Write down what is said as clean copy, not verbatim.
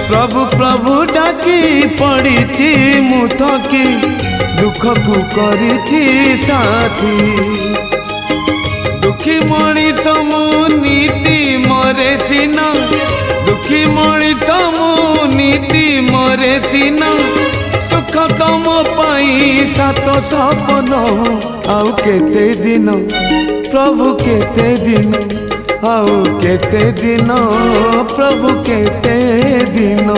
प्रभु प्रभु डाकी पड़ी मुथकी दुख को करी साथी दुखी मणिष मु नीति मरे सीना दुखी मणिष मु नीति मरे सीना सुख तम पाई सात सपन आउ केते दिन प्रभु केते दिन आउ केते दिन प्रभु केते दिन।